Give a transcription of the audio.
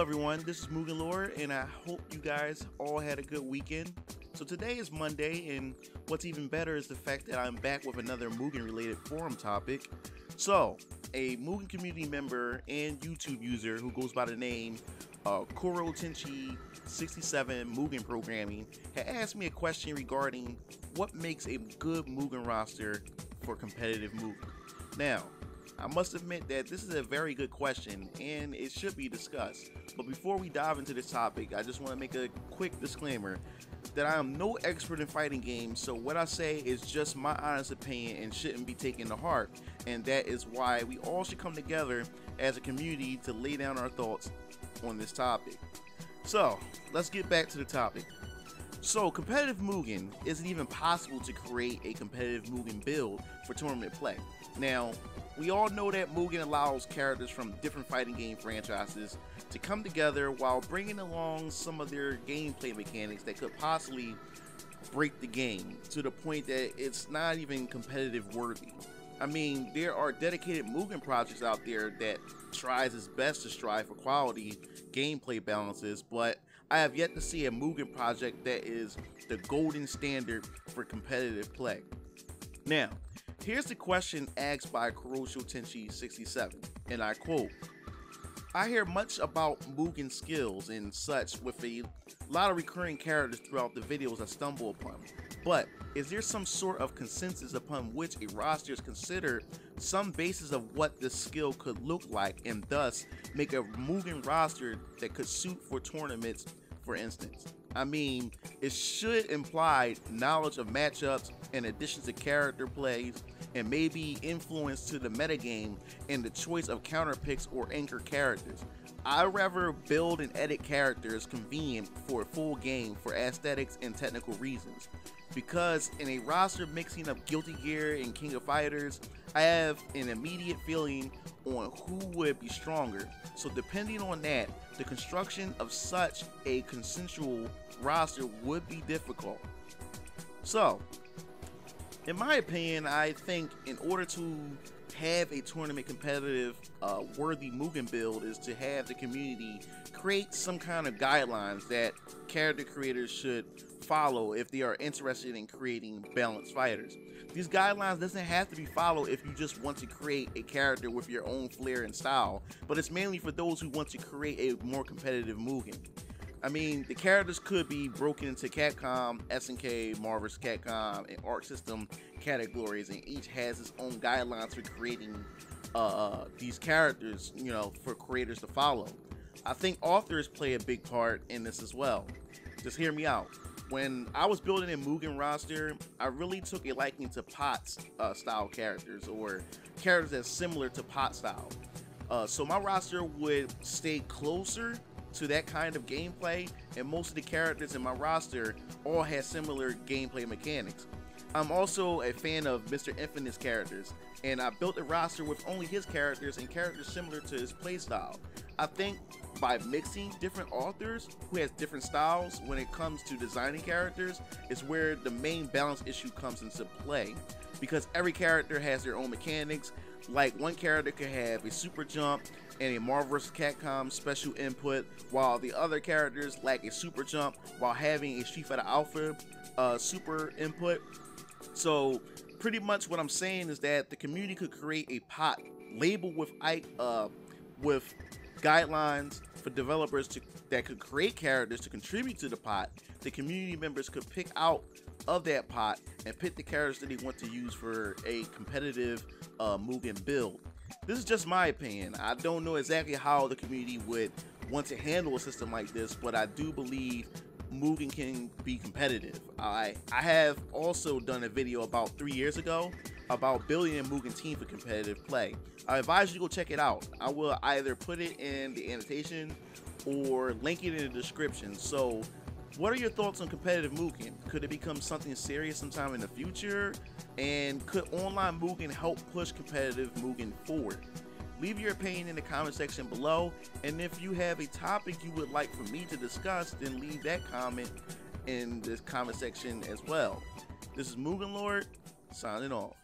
everyone, this is MugenLord, and I hope you guys all had a good weekend. So today is Monday, and what's even better is the fact that I'm back with another Mugen-related forum topic. So, a Mugen community member and YouTube user who goes by the name Tenchi67 Mugen Programming had asked me a question regarding what makes a good Mugen roster for competitive Mugen. Now, I must admit that this is a very good question and it should be discussed. But before we dive into this topic, I just want to make a quick disclaimer that I am no expert in fighting games, so what I say is just my honest opinion and shouldn't be taken to heart. And that is why we all should come together as a community to lay down our thoughts on this topic. So, let's get back to the topic. So, competitive Mugen, is it even possible to create a competitive Mugen build for tournament play? Now, we all know that Mugen allows characters from different fighting game franchises to come together while bringing along some of their gameplay mechanics that could possibly break the game to the point that it's not even competitive worthy. I mean, there are dedicated Mugen projects out there that tries its best to strive for quality gameplay balances, but I have yet to see a Mugen project that is the golden standard for competitive play. Now, here's the question asked by Tenchi67, and I quote, "I hear much about Mugen skills and such with a lot of recurring characters throughout the videos I stumble upon, but is there some sort of consensus upon which a roster is considered some basis of what this skill could look like and thus make a Mugen roster that could suit for tournaments, for instance? I mean, it should imply knowledge of matchups in addition to character plays and maybe influence to the metagame and the choice of counter picks or anchor characters. I'd rather build and edit characters convenient for a full game for aesthetics and technical reasons. Because in a roster mixing of Guilty Gear and King of Fighters, I have an immediate feeling on who would be stronger. So depending on that, the construction of such a consensual roster would be difficult." So, in my opinion, I think in order to have a tournament competitive worthy Mugen build is to have the community create some kind of guidelines that character creators should follow if they are interested in creating balanced fighters. These guidelines doesn't have to be followed if you just want to create a character with your own flair and style, but it's mainly for those who want to create a more competitive Mugen. I mean, the characters could be broken into Capcom, SNK, Marvel vs. Capcom, and Arc System categories, and each has its own guidelines for creating these characters, you know, for creators to follow. I think authors play a big part in this as well. Just hear me out. When I was building a Mugen roster, I really took a liking to Pot's style characters, or characters that's similar to Pot style. So my roster would stay closer to that kind of gameplay, and most of the characters in my roster all had similar gameplay mechanics. I'm also a fan of Mr. Infinite's characters, and I built a roster with only his characters and characters similar to his playstyle. I think by mixing different authors who has different styles when it comes to designing characters is where the main balance issue comes into play, because every character has their own mechanics. Like, one character could have a super jump and a Marvel vs. Capcom special input, while the other characters lack a super jump while having a Street Fighter Alpha super input. So pretty much what I'm saying is that the community could create a pot labeled with guidelines for developers that could create characters to contribute to the pot. The community members could pick out of that pot and pick the characters that they want to use for a competitive Mugen build. This is just my opinion. I don't know exactly how the community would want to handle a system like this, but I do believe Mugen can be competitive. I have also done a video about 3 years ago about building a Mugen team for competitive play. I advise you to go check it out. I will either put it in the annotation or link it in the description. So, what are your thoughts on competitive Mugen? Could it become something serious sometime in the future? And could online Mugen help push competitive Mugen forward? Leave your opinion in the comment section below, and if you have a topic you would like for me to discuss, then leave that comment in this comment section as well. This is MugenLord, signing off.